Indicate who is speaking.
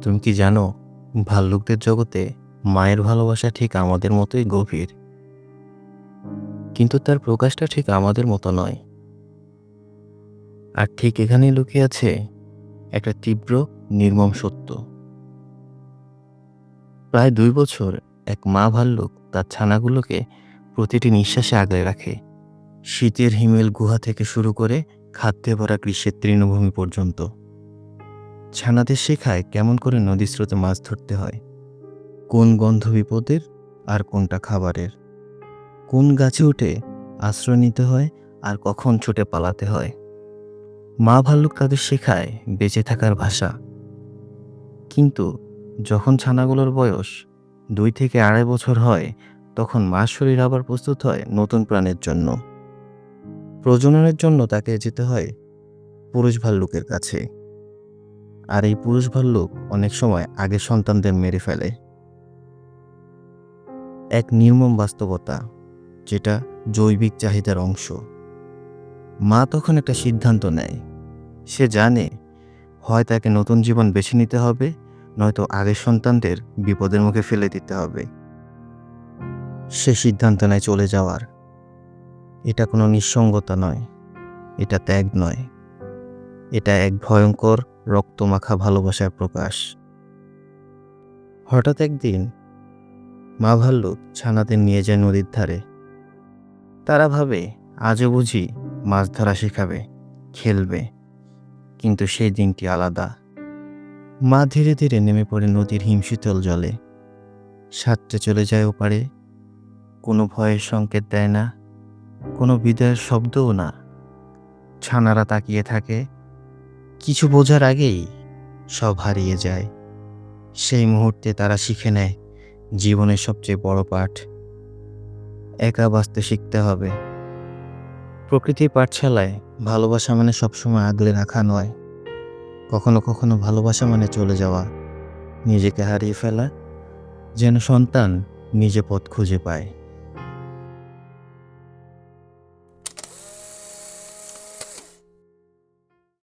Speaker 1: তুমি কি জানো, ভাল্লুকদের জগতে মায়ের ভালোবাসা ঠিক আমাদের মতোই গভীর, কিন্তু তার প্রকাশটা ঠিক আমাদের মতো নয়। আর ঠিক এখানেই লুকিয়ে আছে একটা তীব্র, নির্মম সত্য। প্রায় 2 বছর এক মা ভাল্লুক তার ছানাগুলোকে প্রতিটি নিঃশ্বাসে আগলে রাখে। শীতের হিমেল গুহা থেকে শুরু করে খাদ্যে ভরা গ্রীষ্মের তৃণভূমি পর্যন্ত। ছানাদের শেখায় কেমন করে নদীর স্রোতে মাছ ধরতে হয়, কোন গন্ধ বিপদের আর কোনটা খাবারের, কোন গাছে উঠে আশ্রয় নিতে হয় আর কখন ছুটে পালাতে হয়। মা ভাল্লুক তাদের শেখায় বেঁচে থাকার ভাষা। কিন্তু যখন ছানাগুলোর বয়স 2 থেকে 2.5 বছর হয়, তখন মার শরীর আবার প্রস্তুত হয় নতুন প্রাণের জন্য। প্রজননের জন্য তাকে যেতে হয় পুরুষ ভাল্লুকের কাছে। আর এই পুরুষ ভাল্লুক অনেক সময় আগের সন্তানদের মেরে ফেলে। এক নির্মম বাস্তবতা, যেটা জৈবিক চাহিদার অংশ। মা তখন একটা সিদ্ধান্ত নেয়। সে জানে, হয় তাকে নতুন জীবন বেছে নিতে হবে, নয়তো আগের সন্তানদের বিপদের মুখে ফেলে দিতে হবে। সে সিদ্ধান্ত নেয় চলে যাওয়ার। এটা কোনো নিঃসঙ্গতা নয়, এটা ত্যাগ নয়, এটা এক ভয়ঙ্কর রক্তমাখা ভালোবাসার প্রকাশ। হঠাৎ একদিন মা ভাল্লুক ছানাদের নিয়ে যায় নদীর ধারে। তারা ভাবে আজও বুঝি মাছ ধরা শেখাবে, খেলবে। কিন্তু সেই দিনটি আলাদা। মা ধীরে ধীরে নেমে পড়ে নদীর হিমশীতল জলে, সাঁতরে চলে যায় ওপারে। কোনো ভয়ের সংকেত দেয় না, কোনো বিদায়ের শব্দও না। ছানারা তাকিয়ে থাকে, কিছু বোঝার আগেই সব হারিয়ে যায়। সেই মুহূর্তে তারা শিখে নেয় জীবনের সবচেয়ে বড় পাঠ, একা বাঁচতে শিখতে হবে। প্রকৃতির পাঠশালায় ভালোবাসা মানে সবসময় আগলে রাখা নয়। কখনো কখনো ভালোবাসা মানে চলে যাওয়া, নিজেকে হারিয়ে ফেলা, যেন সন্তান নিজে পথ খুঁজে পায়।